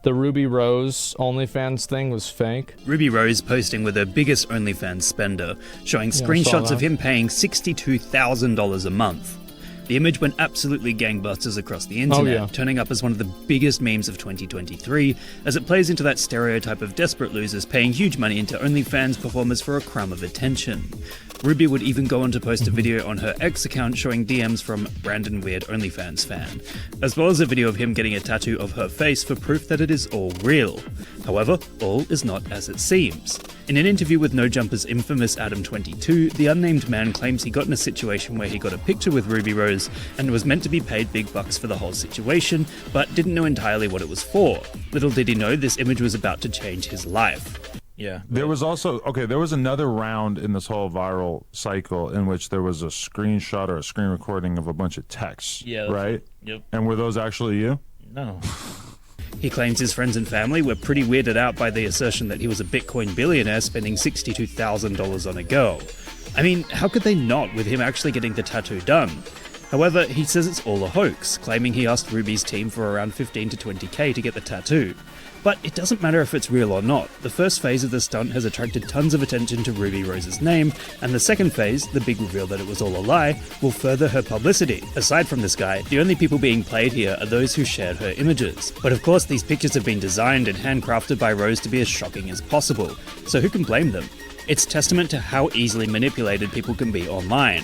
The Ruby Rose OnlyFans thing was fake. Ruby Rose posting with her biggest OnlyFans spender, showing screenshots of him paying $62,000 a month. The image went absolutely gangbusters across the internet, turning up as one of the biggest memes of 2023, as it plays into that stereotype of desperate losers paying huge money into OnlyFans performers for a crumb of attention. Ruby would even go on to post a video on her X account showing DMs from Brandon Weird OnlyFans fan, as well as a video of him getting a tattoo of her face for proof that it is all real. However, all is not as it seems. In an interview with No Jumper's infamous Adam22, the unnamed man claims he got in a situation where he got a picture with Ruby Rose and was meant to be paid big bucks for the whole situation, but didn't know entirely what it was for. Little did he know this image was about to change his life. Yeah. There was also, there was another round in this whole viral cycle in which there was a screenshot or a screen recording of a bunch of texts, right? Yep. And were those actually you? No. He claims his friends and family were pretty weirded out by the assertion that he was a Bitcoin billionaire spending $62,000 on a girl. I mean, how could they not, with him actually getting the tattoo done? However, he says it's all a hoax, claiming he asked Ruby's team for around 15 to 20k to get the tattoo. But it doesn't matter if it's real or not. The first phase of the stunt has attracted tons of attention to Ruby Rose's name, and the second phase, the big reveal that it was all a lie, will further her publicity. Aside from this guy, the only people being played here are those who shared her images. But of course, these pictures have been designed and handcrafted by Rose to be as shocking as possible, so who can blame them? It's testament to how easily manipulated people can be online.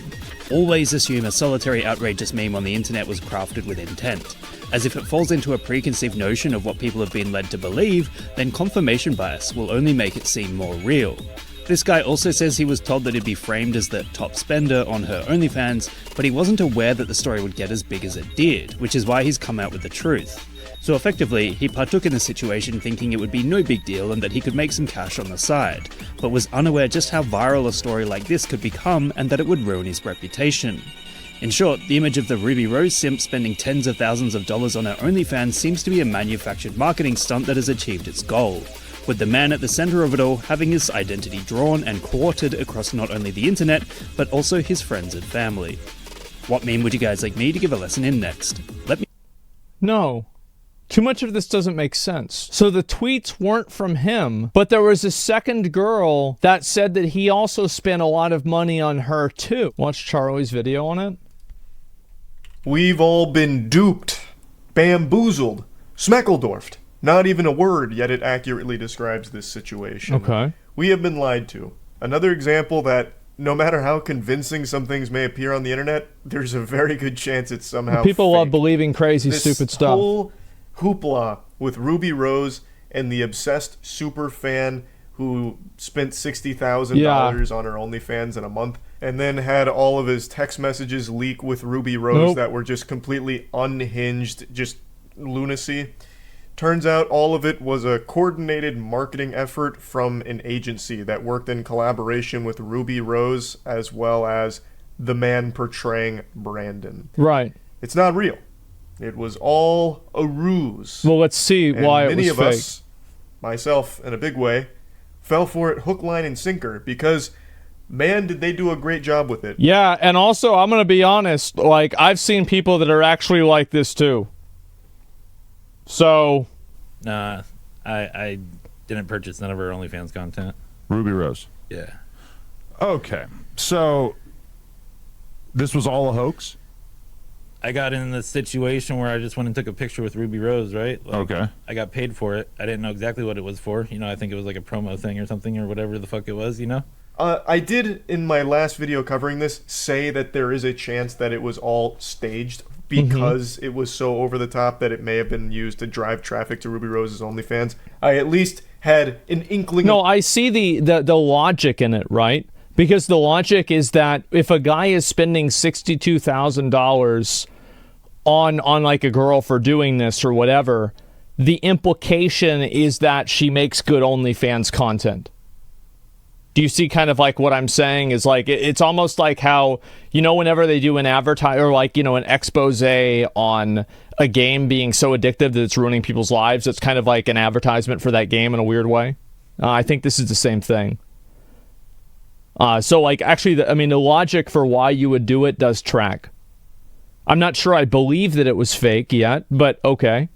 Always assume a solitary outrageous meme on the internet was crafted with intent. As if it falls into a preconceived notion of what people have been led to believe, then confirmation bias will only make it seem more real. This guy also says he was told that he'd be framed as the top spender on her OnlyFans, but he wasn't aware that the story would get as big as it did, which is why he's come out with the truth. So effectively, he partook in the situation thinking it would be no big deal and that he could make some cash on the side, but was unaware just how viral a story like this could become and that it would ruin his reputation. In short, the image of the Ruby Rose simp spending tens of thousands of dollars on her OnlyFans seems to be a manufactured marketing stunt that has achieved its goal, with the man at the center of it all having his identity drawn and quartered across not only the internet, but also his friends and family. What meme would you guys like me to give a lesson in next? Let me... No. Too much of this doesn't make sense. So the tweets weren't from him, but there was a second girl that said that he also spent a lot of money on her too. Watch Charlie's video on it. We've all been duped, bamboozled, smeckledorfed. Not even a word, yet it accurately describes this situation. Okay. We have been lied to. Another example that no matter how convincing some things may appear on the internet, there's a very good chance it's somehow People fake. love believing crazy, stupid stuff. This whole hoopla with Ruby Rose and the obsessed super fan who spent $60,000 on her OnlyFans in a month, and then had all of his text messages leak with Ruby Rose that were just completely unhinged, just lunacy. Turns out all of it was a coordinated marketing effort from an agency that worked in collaboration with Ruby Rose as well as the man portraying Brandon. Right. It's not real. It was all a ruse. Well, let's see why it was many of fake. us, myself in a big way, fell for it hook, line, and sinker because, man, did they do a great job with it. Yeah, and also, I'm going to be honest, like, I've seen people that are actually like this too. So... Nah, I didn't purchase none of her OnlyFans content. Ruby Rose. Yeah. Okay, so this was all a hoax? I got in the situation where I just went and took a picture with Ruby Rose, right? Like, okay. I got paid for it. I didn't know exactly what it was for. You know, I think it was like a promo thing or something or whatever the fuck it was, you know? I did, in my last video covering this, say that there is a chance that it was all staged because it was so over the top that it may have been used to drive traffic to Ruby Rose's OnlyFans. I at least had an inkling. No, I see the logic in it, right? Because the logic is that if a guy is spending $62,000 on like a girl for doing this or whatever, the implication is that she makes good OnlyFans content. Do you see kind of like what I'm saying is like, it's almost like how, you know, whenever they do an advertise or like, you know, an expose on a game being so addictive that it's ruining people's lives, it's kind of like an advertisement for that game in a weird way. I think this is the same thing. So like actually, the logic for why you would do it does track. I'm not sure I believe that it was fake yet, but okay.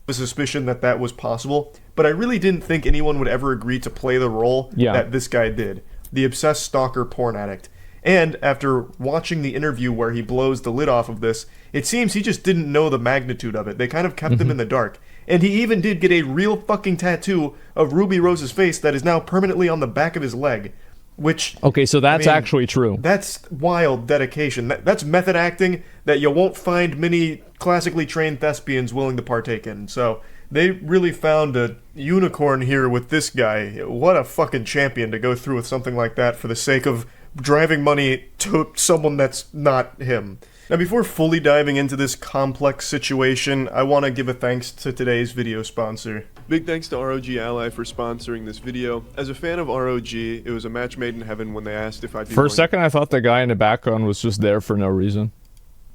a suspicion that that was possible, but I really didn't think anyone would ever agree to play the role that this guy did, the obsessed stalker porn addict. And after watching the interview where he blows the lid off of this, it seems he just didn't know the magnitude of it. They kind of kept him in the dark. And he even did get a real fucking tattoo of Ruby Rose's face that is now permanently on the back of his leg. Which, okay, so that's actually true. That's wild dedication. That's method acting that you won't find many classically trained thespians willing to partake in. So they really found a unicorn here with this guy. What a fucking champion to go through with something like that for the sake of driving money to someone that's not him. Now, before fully diving into this complex situation, I want to give a thanks to today's video sponsor. Big thanks to ROG Ally for sponsoring this video. As a fan of ROG, it was a match made in heaven when they asked if I'd be For a second, I thought the guy in the background was just there for no reason.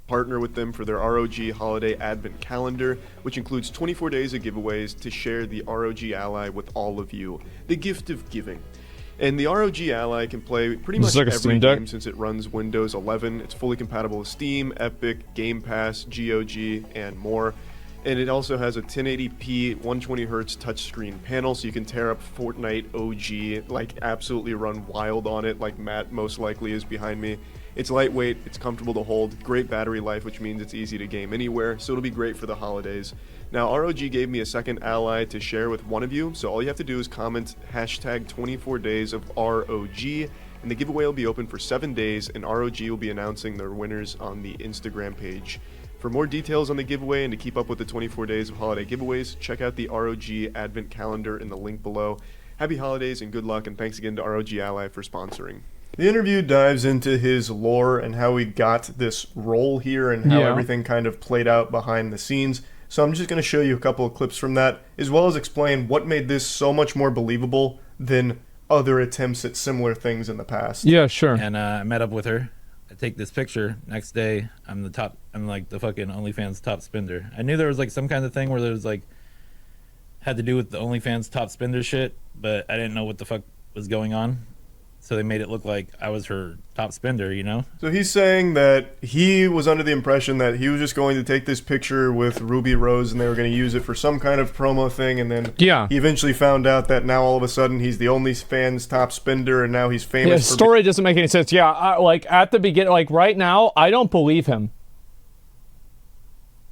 Partner with them for their ROG Holiday Advent Calendar, which includes 24 days of giveaways to share the ROG Ally with all of you. The gift of giving. And the ROG Ally can play pretty much every game since it runs Windows 11. It's fully compatible with Steam, Epic, Game Pass, GOG, and more. And it also has a 1080p 120Hz touchscreen panel, so you can tear up Fortnite OG, like absolutely run wild on it, like Matt most likely is behind me. It's lightweight, it's comfortable to hold, great battery life, which means it's easy to game anywhere, so it'll be great for the holidays. Now, ROG gave me a second ally to share with one of you, so all you have to do is comment hashtag 24 days of ROG, and the giveaway will be open for 7 days, and ROG will be announcing their winners on the Instagram page. For more details on the giveaway and to keep up with the 24 days of holiday giveaways, check out the ROG Advent Calendar in the link below. Happy holidays and good luck, and thanks again to ROG Ally for sponsoring. The interview dives into his lore and how he got this role here and how everything kind of played out behind the scenes. So I'm just going to show you a couple of clips from that, as well as explain what made this so much more believable than other attempts at similar things in the past. Yeah, sure. And I met up with her. I take this picture. Next day, I'm like the fucking OnlyFans top spender. I knew there was like some kind of thing where there was like, had to do with the OnlyFans top spender shit, but I didn't know what the fuck was going on. So they made it look like I was her top spender, you know? So he's saying that he was under the impression that he was just going to take this picture with Ruby Rose and they were going to use it for some kind of promo thing, and then he eventually found out that now all of a sudden he's the OnlyFans top spender and now he's famous. Yeah, his story doesn't make any sense. Yeah, like at the beginning, like right now, I don't believe him.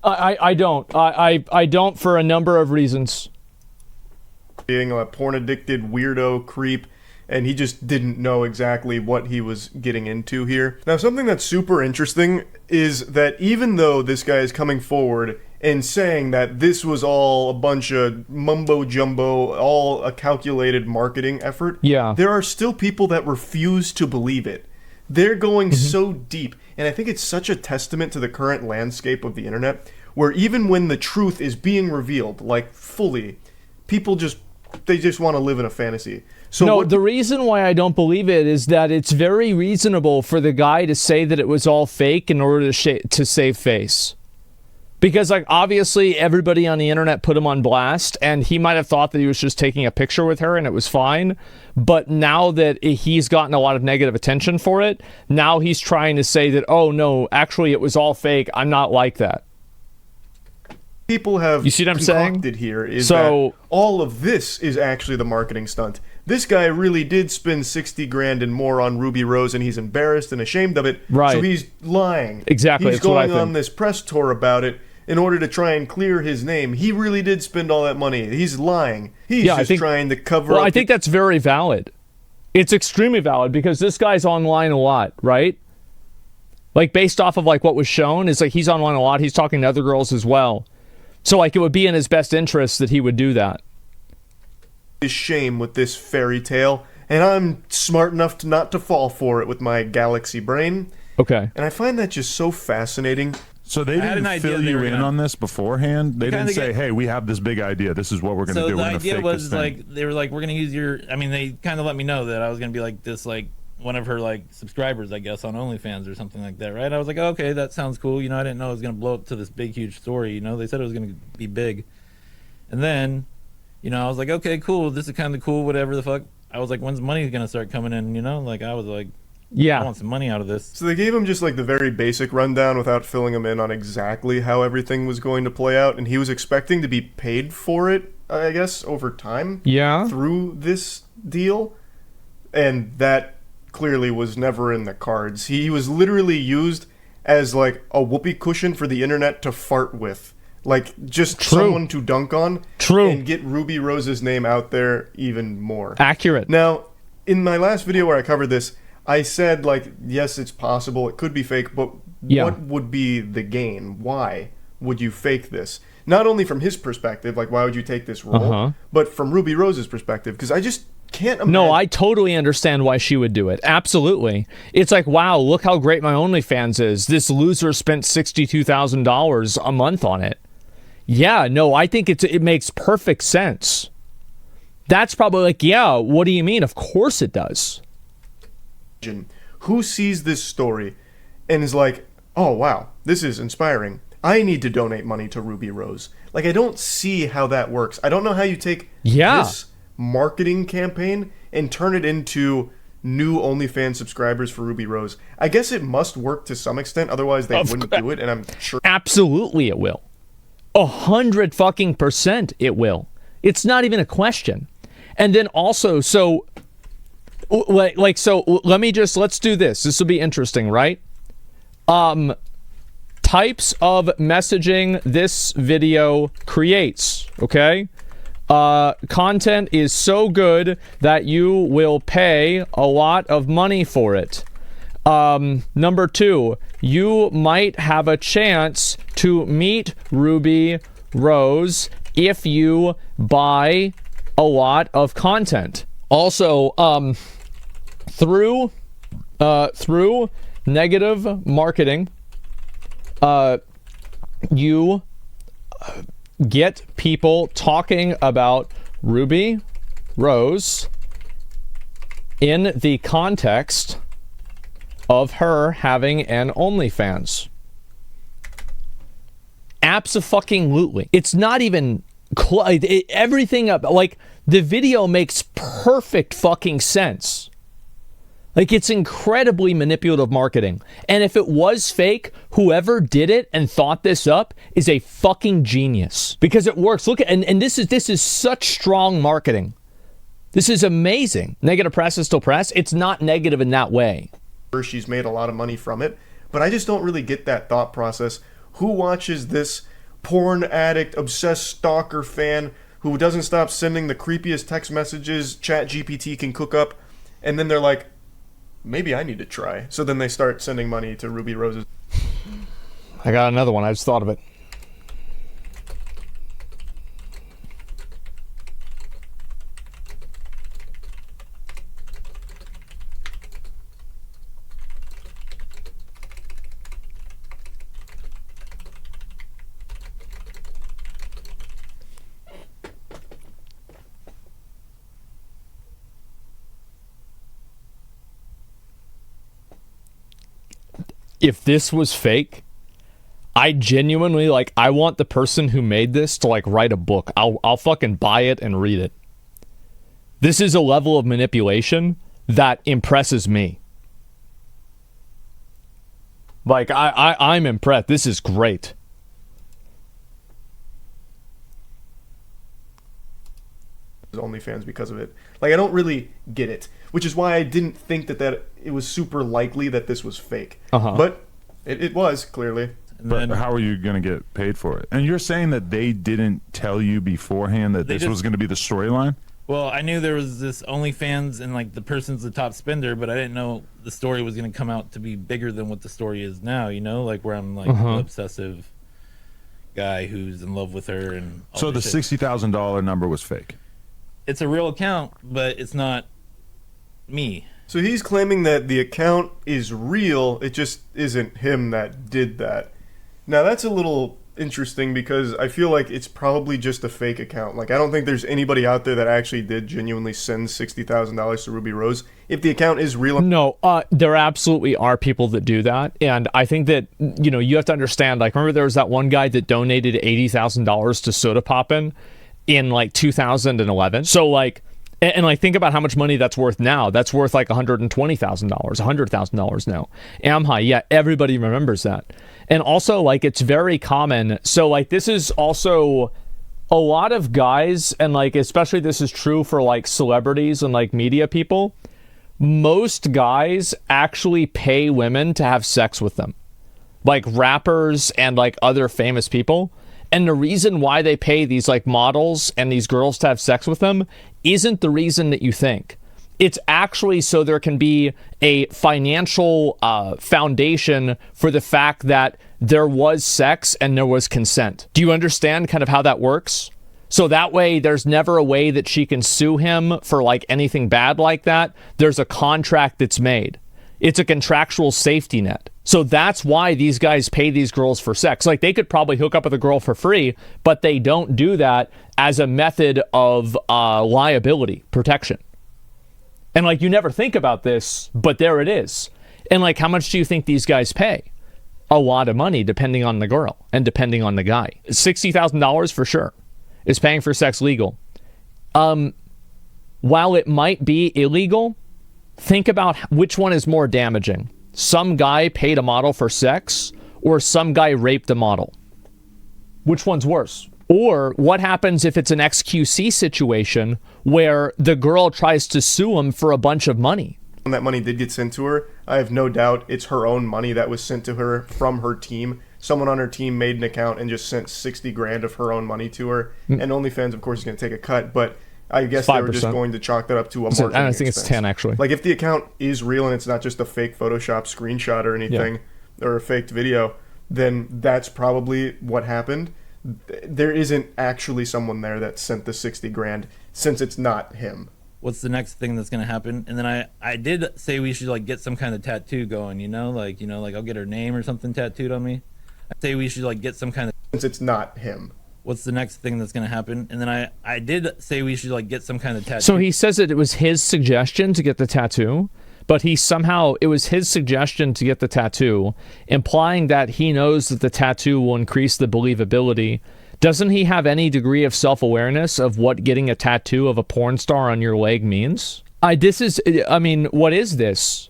I don't. I don't for a number of reasons. Being a porn-addicted weirdo creep, and he just didn't know exactly what he was getting into here. Now, something that's super interesting is that even though this guy is coming forward and saying that this was all a bunch of mumbo-jumbo, all a calculated marketing effort, there are still people that refuse to believe it. They're going so deep, and I think it's such a testament to the current landscape of the internet, where even when the truth is being revealed, like fully, people just want to live in a fantasy. So no, the reason why I don't believe it is that it's very reasonable for the guy to say that it was all fake in order to save face. Because, like, obviously everybody on the internet put him on blast, and he might have thought that he was just taking a picture with her and it was fine. But now that he's gotten a lot of negative attention for it, now he's trying to say that, oh, no, actually it was all fake. I'm not like that. People have you see what I'm saying? Here is that all of this is actually the marketing stunt. This guy really did spend 60 grand and more on Ruby Rose, and he's embarrassed and ashamed of it. Right. So he's lying. Exactly. He's going on this press tour about it in order to try and clear his name. He really did spend all that money. He's lying. He's just trying to cover up. Well, I think that's very valid. It's extremely valid because this guy's online a lot, right? Like, based off of like what was shown, is like he's online a lot. He's talking to other girls as well. So, like, it would be in his best interest that he would do that. His shame with this fairy tale, and I'm smart enough not to fall for it with my galaxy brain. Okay. And I find that just so fascinating. So they didn't fill you in on this beforehand? They didn't say, hey, we have this big idea. This is what we're going to do. So the idea was, like, they were like, we're going to use your... I mean, they kind of let me know that I was going to be, like, this, like, one of her, like, subscribers, I guess, on OnlyFans or something like that, right? I was like, okay, that sounds cool. You know, I didn't know it was going to blow up to this big, huge story. You know, they said it was going to be big. And then, you know, I was like, okay, cool. This is kind of cool, whatever the fuck. I was like, when's money going to start coming in, you know? Like, I was like, Yeah. I want some money out of this. So they gave him just like the very basic rundown without filling him in on exactly how everything was going to play out, and he was expecting to be paid for it, I guess, over time. Yeah. Through this deal, and that clearly was never in the cards. He was literally used as like a whoopee cushion for the internet to fart with. Like, just someone to dunk on. True. And get Ruby Rose's name out there even more. Accurate. Now, in my last video where I covered this, I said, like, yes, it's possible, it could be fake, but what would be the gain? Why would you fake this? Not only from his perspective, like, why would you take this role, but from Ruby Rose's perspective, because I just can't imagine. No, I totally understand why she would do it. Absolutely. It's like, wow, look how great my OnlyFans is. This loser spent $62,000 a month on it. Yeah, no, I think it makes perfect sense. That's probably like, yeah, what do you mean? Of course it does. Who sees this story and is like, oh, wow, this is inspiring. I need to donate money to Ruby Rose. Like, I don't see how that works. I don't know how you take this marketing campaign and turn it into new OnlyFans subscribers for Ruby Rose. I guess it must work to some extent, otherwise they wouldn't do it, and I'm sure... Absolutely it will. 100% it will. It's not even a question. And then also, so let's do this. This will be interesting, right? Types of messaging this video creates, okay? Content is so good that you will pay a lot of money for it. Number 2, you might have a chance to meet Ruby Rose if you buy a lot of content. Also, through negative marketing, you get people talking about Ruby Rose in the context of her having an OnlyFans. Abso-fucking-lutely. It's not even everything up. Like, the video makes perfect fucking sense. Like, it's incredibly manipulative marketing. And if it was fake, whoever did it and thought this up is a fucking genius. Because it works. Look at, and this is such strong marketing. This is amazing. Negative press is still press. It's not negative in that way. She's made a lot of money from it, but I just don't really get that thought process. Who watches this porn addict, obsessed stalker fan who doesn't stop sending the creepiest text messages ChatGPT can cook up, and then they're like, maybe I need to try. So then they start sending money to Ruby Rose's. I got another one. I just thought of it. If this was fake, I genuinely, like, I want the person who made this to, like, write a book. I'll fucking buy it and read it. This is a level of manipulation that impresses me. Like, I'm impressed. This is great. OnlyFans because of it. Like, I don't really get it, which is why I didn't think that it was super likely that this was fake. But it was, clearly. But how are you going to get paid for it? And you're saying that they didn't tell you beforehand that this was going to be the storyline? Well, I knew there was this OnlyFans and, like, the person's the top spender, but I didn't know the story was going to come out to be bigger than what the story is now, you know? Like, where I'm, like, the obsessive guy who's in love with her and all So the shit. $60,000 number was fake? It's a real account, but it's not me. So he's claiming that the account is real, it just isn't him that did that. Now that's a little interesting because I feel like it's probably just a fake account. Like, I don't think there's anybody out there that actually did genuinely send $60,000 to Ruby Rose. If the account is real... No, there absolutely are people that do that. And I think that, you know, you have to understand, like, remember there was that one guy that donated $80,000 to Soda Poppin' in like 2011. So, like, And like, think about how much money that's worth now. That's worth like $120,000, $100,000 now. Am high. Yeah, everybody remembers that. And also, like, it's very common. So, like, this is also a lot of guys, and like, especially this is true for like celebrities and like media people. Most guys actually pay women to have sex with them, like rappers and like other famous people. And the reason why they pay these like models and these girls to have sex with them isn't the reason that you think. It's actually so there can be a financial foundation for the fact that there was sex and there was consent. Do you understand kind of how that works? So that way there's never a way that she can sue him for like anything bad like that. There's a contract that's made. It's a contractual safety net. So that's why these guys pay these girls for sex. Like, they could probably hook up with a girl for free, but they don't do that as a method of liability protection. And like, you never think about this, but there it is. And like, how much do you think these guys pay? A lot of money, depending on the girl and depending on the guy. $60,000 for sure. Is paying for sex legal? While it might be illegal, think about which one is more damaging. Some guy paid a model for sex, or some guy raped a model. Which one's worse? Or what happens if it's an XQC situation where the girl tries to sue him for a bunch of money? When that money did get sent to her, I have no doubt it's her own money that was sent to her from her team. Someone on her team made an account and just sent 60 grand of her own money to her. And OnlyFans, of course, is going to take a cut, but I guess they were just going to chalk that up to a marketing I think expense. it's 10, actually. Like, if the account is real and it's not just a fake Photoshop screenshot or anything, or a faked video, then that's probably what happened. There isn't actually someone there that sent the 60 grand since it's not him. What's the next thing that's going to happen? And then I did say we should like get some kind of tattoo going, like I'll get her name or something tattooed on me. I say we should like get some kind of, Since it's not him. What's the next thing that's going to happen? And then I did say we should like get some kind of tattoo. So he says that it was his suggestion to get the tattoo, but it was his suggestion to get the tattoo, implying that he knows that the tattoo will increase the believability. Doesn't he have any degree of self-awareness of what getting a tattoo of a porn star on your leg means? What is this?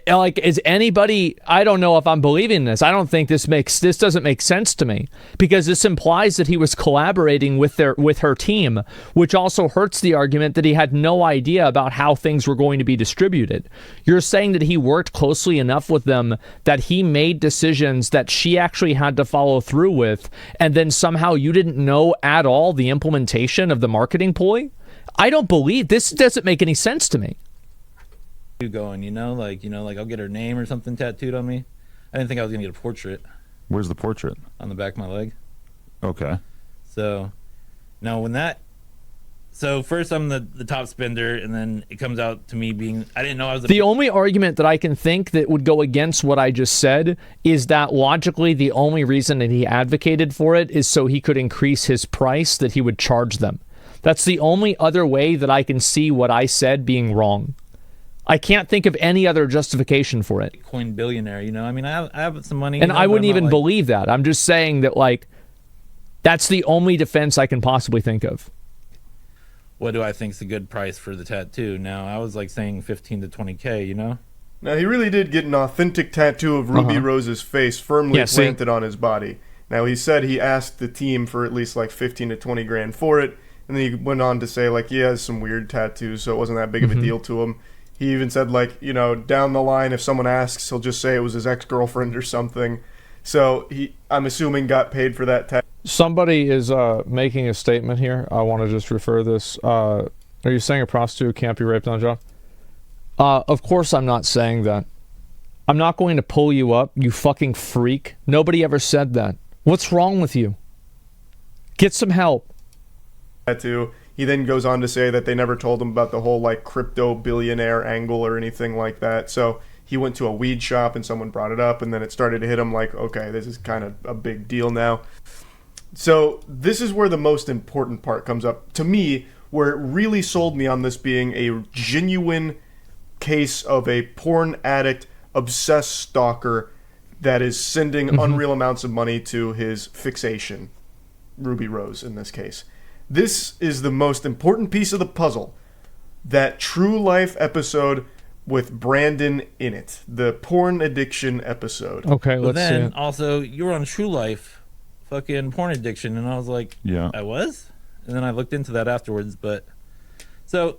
Like, is anybody, I don't know if I'm believing this. I don't think this doesn't make sense to me, because this implies that he was collaborating with her team, which also hurts the argument that he had no idea about how things were going to be distributed. You're saying that he worked closely enough with them that he made decisions that she actually had to follow through with, and then somehow you didn't know at all the implementation of the marketing ploy? I don't believe this. Doesn't make any sense to me. Going, like I'll get her name or something tattooed on me. I didn't think I was gonna get a portrait. Where's the portrait? On the back of my leg. Okay. So first I'm the top spender, and then it comes out to me being, I didn't know I was the only argument that I can think that would go against what I just said is that logically the only reason that he advocated for it is so he could increase his price that he would charge them. That's the only other way that I can see what I said being wrong. I can't think of any other justification for it. Bitcoin billionaire, I have some money. And I wouldn't even believe that. I'm just saying that, like, that's the only defense I can possibly think of. What do I think's a good price for the tattoo? Now, I was like saying 15 to 20K, Now, he really did get an authentic tattoo of Ruby Rose's face firmly planted on his body. Now, he said he asked the team for at least like 15 to 20 grand for it. And then he went on to say, like, he has some weird tattoos, so it wasn't that big of a deal to him. He even said, like, down the line, if someone asks, he'll just say it was his ex-girlfriend or something. So I'm assuming, got paid for that tattoo. Somebody is making a statement here. I want to just refer this. Are you saying a prostitute can't be raped on a job? Of course I'm not saying that. I'm not going to pull you up, you fucking freak. Nobody ever said that. What's wrong with you? Get some help. Tattoo. He then goes on to say that they never told him about the whole, like, crypto billionaire angle or anything like that. So he went to a weed shop and someone brought it up, and then it started to hit him like, okay, this is kind of a big deal now. So this is where the most important part comes up. To me, where it really sold me on this being a genuine case of a porn addict, obsessed stalker that is sending unreal amounts of money to his fixation, Ruby Rose in this case. This is the most important piece of the puzzle. that True Life episode with Brandon in it, the porn addiction episode. Okay, But let's see then it. also you were on True Life, fucking porn addiction, and I was like, Yeah. I was, and then I looked into that afterwards. But so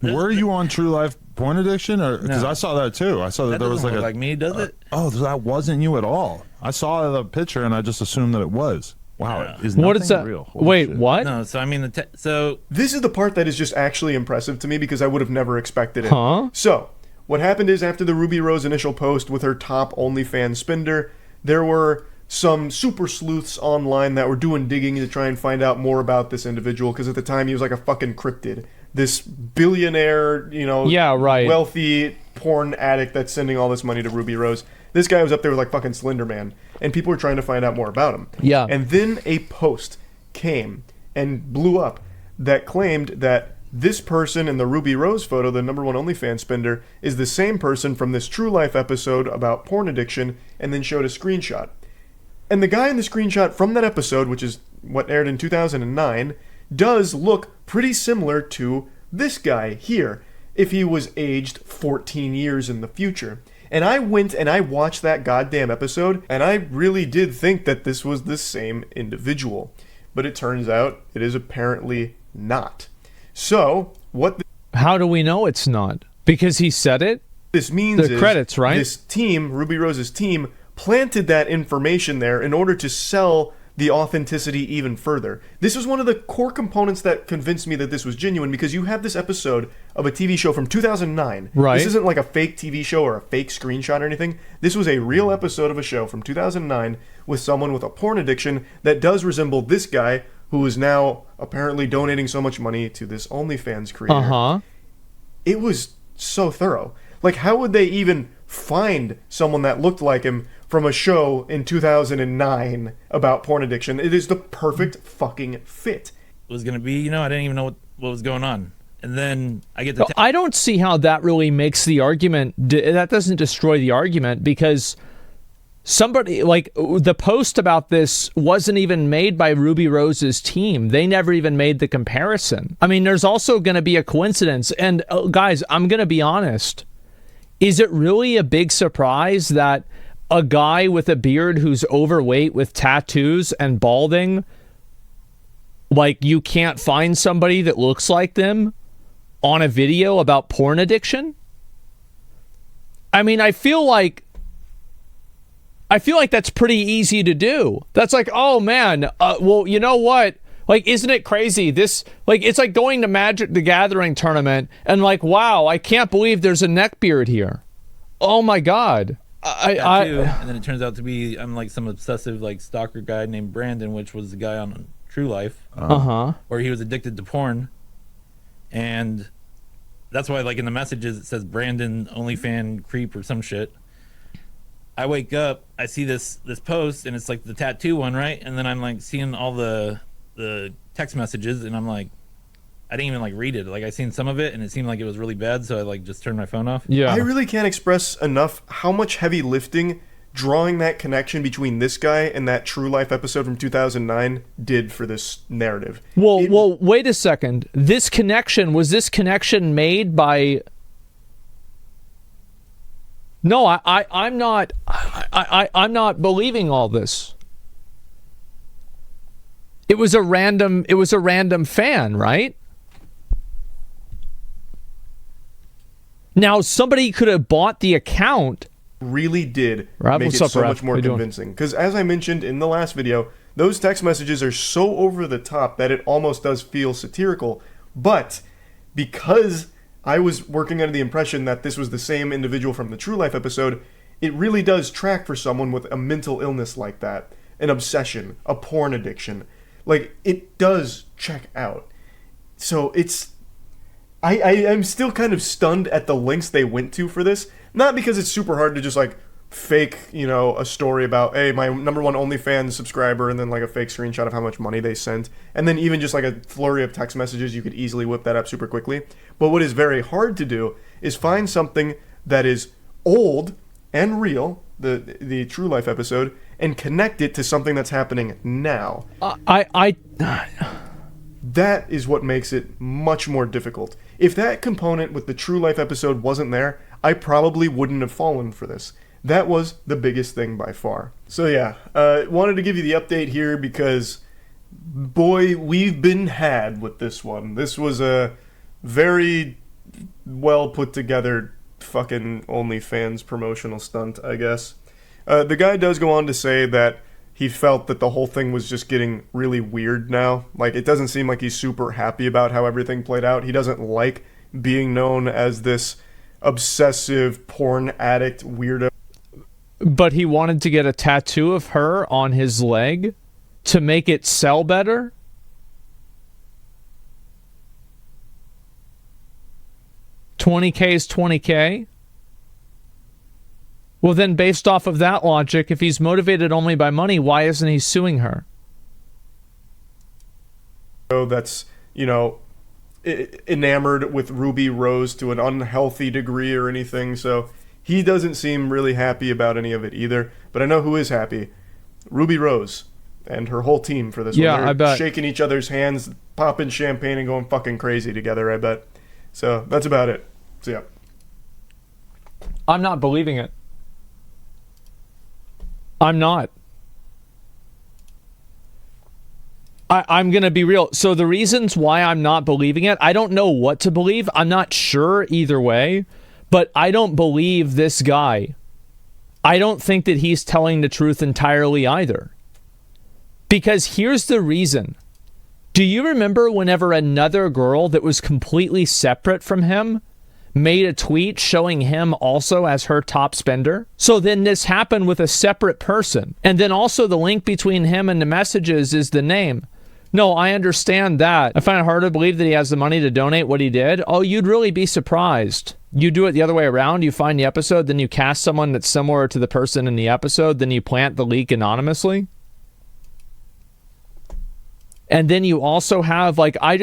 Were you on True Life porn addiction, or because No. I saw that too? I saw that That there was doesn't like look a like me, does it? Oh, that wasn't you at all. I saw the picture and I just assumed that it was. Wow, Yeah. is What nothing is that? real? Holy Wait, shit. what? No, so I mean so This is the part that is just actually impressive to me because I would have never expected it. Huh? So, what happened is after the Ruby Rose initial post with her top OnlyFans spender, there were some super sleuths online that were doing digging to try and find out more about this individual because at the time he was like a fucking cryptid. This billionaire, Yeah, right. wealthy porn addict that's sending all this money to Ruby Rose. This guy was up there with like fucking Slender Man, and people were trying to find out more about him. Yeah. And then a post came and blew up that claimed that this person in the Ruby Rose photo, the #1 OnlyFans spender, is the same person from this True Life episode about porn addiction, and then showed a screenshot. And the guy in the screenshot from that episode, which is what aired in 2009, does look pretty similar to this guy here if he was aged 14 years in the future. And I went and I watched that goddamn episode, and I really did think that this was the same individual. But it turns out it is apparently not. So, what How do we know it's not? Because he said it? this means The is credits, right? this team, Ruby Rose's team, planted that information there in order to sell the authenticity even further. This was one of the core components that convinced me that this was genuine because you have this episode of a TV show from 2009. Right. This isn't like a fake TV show or a fake screenshot or anything. This was a real episode of a show from 2009 with someone with a porn addiction that does resemble this guy who is now apparently donating so much money to this OnlyFans creator. Uh-huh. It was so thorough. Like, how would they even find someone that looked like him from a show in 2009 about porn addiction? It is the perfect fucking fit. was gonna be, I didn't even know what was going on, and then I get the I don't see how that really makes the argument. That doesn't destroy the argument because somebody, like, the post about this wasn't even made by Ruby Rose's team. They never even made the comparison. I mean, there's also going to be a coincidence. And guys, I'm going to be honest. Is it really a big surprise that a guy with a beard who's overweight with tattoos and balding, like, you can't find somebody that looks like them on a video about porn addiction? I mean, I feel like that's pretty easy to do. That's like, oh man, well, you know what? Like, isn't it crazy? This, like, it's like going to Magic the Gathering tournament and like, wow, I can't believe there's a neckbeard here. Oh my God. tattoo, and then it turns out to be I'm like some obsessive like stalker guy named Brandon, which was the guy on True Life, where he was addicted to porn, and that's why like in the messages it says Brandon OnlyFan creep or some shit. I wake up, I see this post, and it's like the tattoo one, right? And then I'm like seeing all the text messages, and I'm like, I didn't even like read it. Like I seen some of it, and it seemed like it was really bad, so I like just turned my phone off. Yeah. I really can't express enough how much heavy lifting drawing that connection between this guy and that True Life episode from 2009 did for this narrative. Well, wait a second. Was this connection made by? No, I'm not. I'm not believing all this. It was a random fan, right? Now somebody could have bought the account. Really did Rav, make what's it up, so Rav? much more How you doing? convincing. Because as I mentioned in the last video, those text messages are so over the top that it almost does feel satirical. But because I was working under the impression that this was the same individual from the True Life episode, it really does track for someone with a mental illness like that, an obsession, a porn addiction. Like, it does check out. So it's... I'm still kind of stunned at the lengths they went to for this. Not because it's super hard to just, like, fake, a story about, hey, my #1 OnlyFans subscriber, and then, like, a fake screenshot of how much money they sent. And then even just, like, a flurry of text messages, you could easily whip that up super quickly. But what is very hard to do is find something that is old and real, the True Life episode, and connect it to something that's happening now. That is what makes it much more difficult. If that component with the true life episode wasn't there, I probably wouldn't have fallen for this. That was the biggest thing by far. So yeah, wanted to give you the update here because, boy, we've been had with this one. This was a very well put together fucking OnlyFans promotional stunt, I guess. The guy does go on to say that he felt that the whole thing was just getting really weird now. Like, it doesn't seem like he's super happy about how everything played out. He doesn't like being known as this obsessive porn addict weirdo. But he wanted to get a tattoo of her on his leg to make it sell better? $20K is $20K? Well, then, based off of that logic, if he's motivated only by money, why isn't he suing her? That's, enamored with Ruby Rose to an unhealthy degree or anything, so he doesn't seem really happy about any of it either. But I know who is happy. Ruby Rose and her whole team for this one. They're I bet. Shaking each other's hands, popping champagne, and going fucking crazy together, I bet. So that's about it. So yeah. I'm not believing it. I'm not. I'm going to be real. So the reasons why I'm not believing it, I don't know what to believe. I'm not sure either way, but I don't believe this guy. I don't think that he's telling the truth entirely either. Because here's the reason. Do you remember whenever another girl that was completely separate from him made a tweet showing him also as her top spender? So then this happened with a separate person. And then also the link between him and the messages is the name. No, I understand that. I find it hard to believe that he has the money to donate what he did. Oh, you'd really be surprised. You do it the other way around. You find the episode, then you cast someone that's similar to the person in the episode, then you plant the leak anonymously. And then you also have, I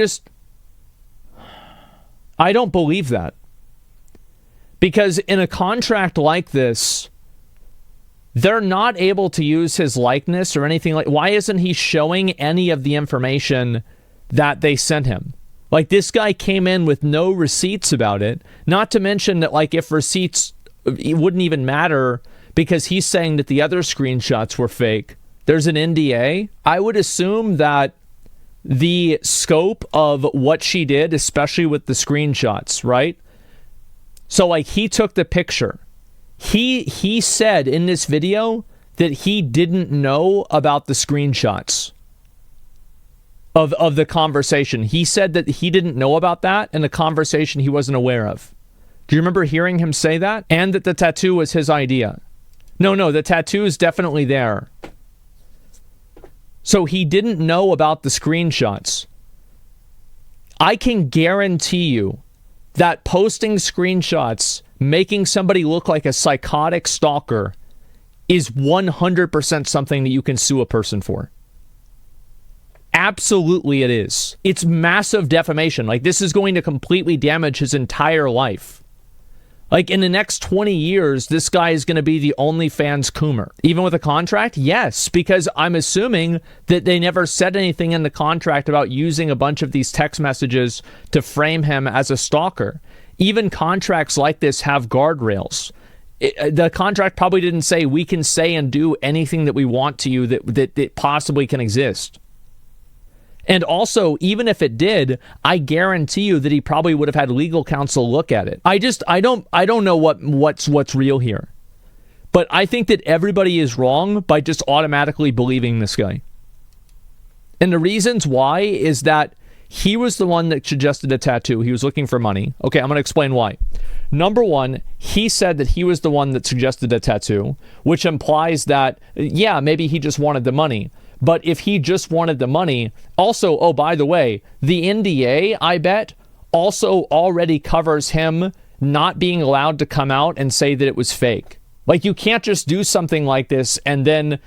don't believe that. Because in a contract like this, they're not able to use his likeness or anything like. Why isn't he showing any of the information that they sent him? Like, this guy came in with no receipts about it. Not to mention that, if receipts, it wouldn't even matter because he's saying that the other screenshots were fake. There's an NDA. I would assume that the scope of what she did, especially with the screenshots, right? So, he took the picture. He said in this video that he didn't know about the screenshots of the conversation. He said that he didn't know about that and the conversation he wasn't aware of. Do you remember hearing him say that? And that the tattoo was his idea. No, the tattoo is definitely there. So he didn't know about the screenshots. I can guarantee you that posting screenshots, making somebody look like a psychotic stalker, is 100% something that you can sue a person for. Absolutely it is. It's massive defamation. This is going to completely damage his entire life. In the next 20 years, this guy is going to be the OnlyFans coomer. Even with a contract? Yes, because I'm assuming that they never said anything in the contract about using a bunch of these text messages to frame him as a stalker. Even contracts like this have guardrails. The contract probably didn't say we can say and do anything that we want to you that possibly can exist. And also, even if it did, I guarantee you that he probably would have had legal counsel look at it. I don't know what's real here. But I think that everybody is wrong by just automatically believing this guy. And the reasons why is that he was the one that suggested a tattoo. He was looking for money. Okay, I'm going to explain why. Number one, he said that he was the one that suggested a tattoo, which implies that, yeah, maybe he just wanted the money. But if he just wanted the money, also, oh, by the way, the NDA, I bet, also already covers him not being allowed to come out and say that it was fake. You can't just do something like this and then,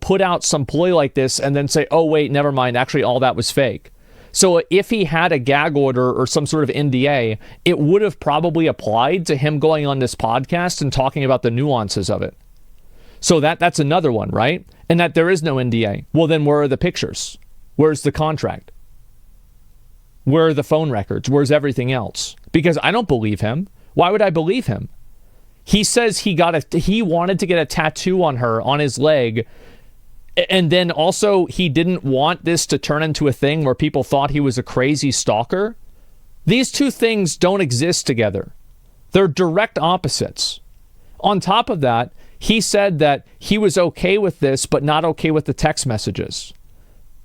put out some ploy like this and then say, oh, wait, never mind, actually all that was fake. So if he had a gag order or some sort of NDA, it would have probably applied to him going on this podcast and talking about the nuances of it. So that's another one, right? And that there is no NDA. Well, then where are the pictures? Where's the contract? Where are the phone records? Where's everything else? Because I don't believe him. Why would I believe him? He says he wanted to get a tattoo on her, on his leg. And then also he didn't want this to turn into a thing where people thought he was a crazy stalker. These two things don't exist together. They're direct opposites. On top of that, he said that he was okay with this, but not okay with the text messages.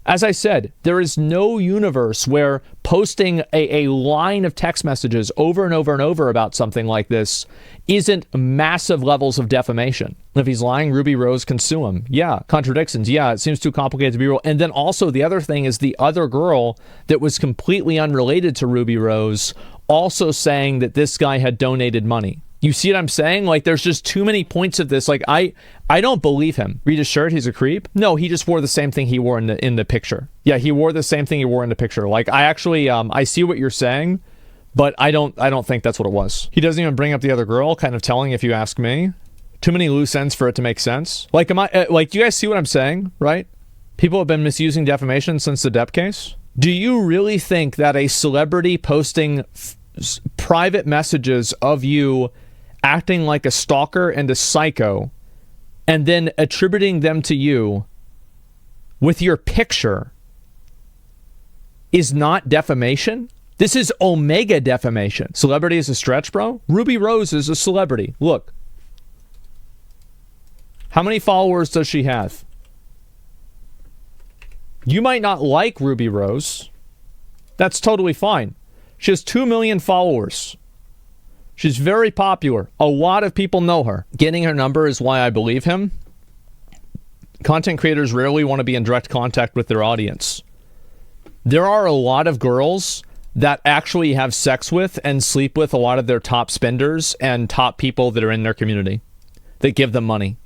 As I said, there is no universe where posting a line of text messages over and over and over about something like this isn't massive levels of defamation. If he's lying, Ruby Rose can sue him. Yeah, contradictions. Yeah, it seems too complicated to be real. And then also the other thing is the other girl that was completely unrelated to Ruby Rose also saying that this guy had donated money. You see what I'm saying? Like, there's just too many points of this. Like, I don't believe him. Read his shirt, he's a creep. No, he just wore the same thing he wore in the picture. Yeah, he wore the same thing he wore in the picture. Like, I actually, I see what you're saying, but I don't think that's what it was. He doesn't even bring up the other girl, kind of telling, if you ask me. Too many loose ends for it to make sense. Like, do you guys see what I'm saying, right? People have been misusing defamation since the Depp case. Do you really think that a celebrity posting private messages of you acting like a stalker and a psycho, and then attributing them to you with your picture is not defamation? This is omega defamation. Celebrity is a stretch, bro. Ruby Rose is a celebrity. Look. How many followers does she have? You might not like Ruby Rose. That's totally fine. She has 2 million followers. She's very popular. A lot of people know her. Getting her number is why I believe him. Content creators rarely want to be in direct contact with their audience. There are a lot of girls that actually have sex with and sleep with a lot of their top spenders and top people that are in their community that give them money.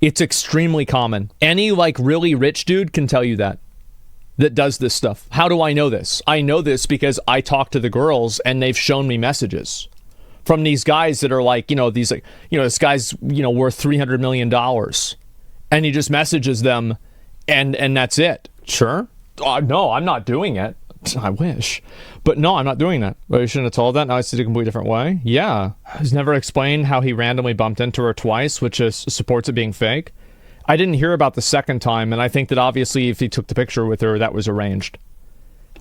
It's extremely common. Any like really rich dude can tell you that does this stuff. How do I know this? I know this because I talk to the girls and they've shown me messages from these guys that are like, this guy's, worth $300 million. And he just messages them and that's it. Sure. No, I'm not doing it. I wish. But no, I'm not doing that. Well, you shouldn't have told that. Now I see it a completely different way. Yeah. He's never explained how he randomly bumped into her twice, which supports it being fake. I didn't hear about the second time, and I think that obviously if he took the picture with her, that was arranged.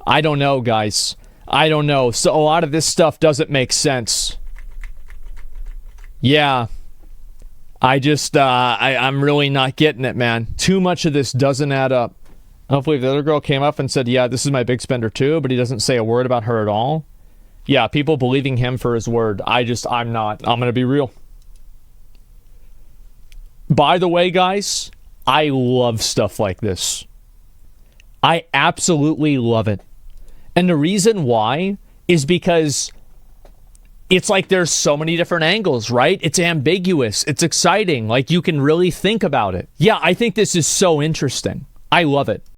I don't know, guys. I don't know. So a lot of this stuff doesn't make sense. Yeah. I'm really not getting it, man. Too much of this doesn't add up. Hopefully if the other girl came up and said, yeah, this is my big spender too, but he doesn't say a word about her at all. Yeah, people believing him for his word. I'm not. I'm going to be real. By the way, guys, I love stuff like this. I absolutely love it. And the reason why is because it's like there's so many different angles, right? It's ambiguous. It's exciting. Like you can really think about it. Yeah, I think this is so interesting. I love it.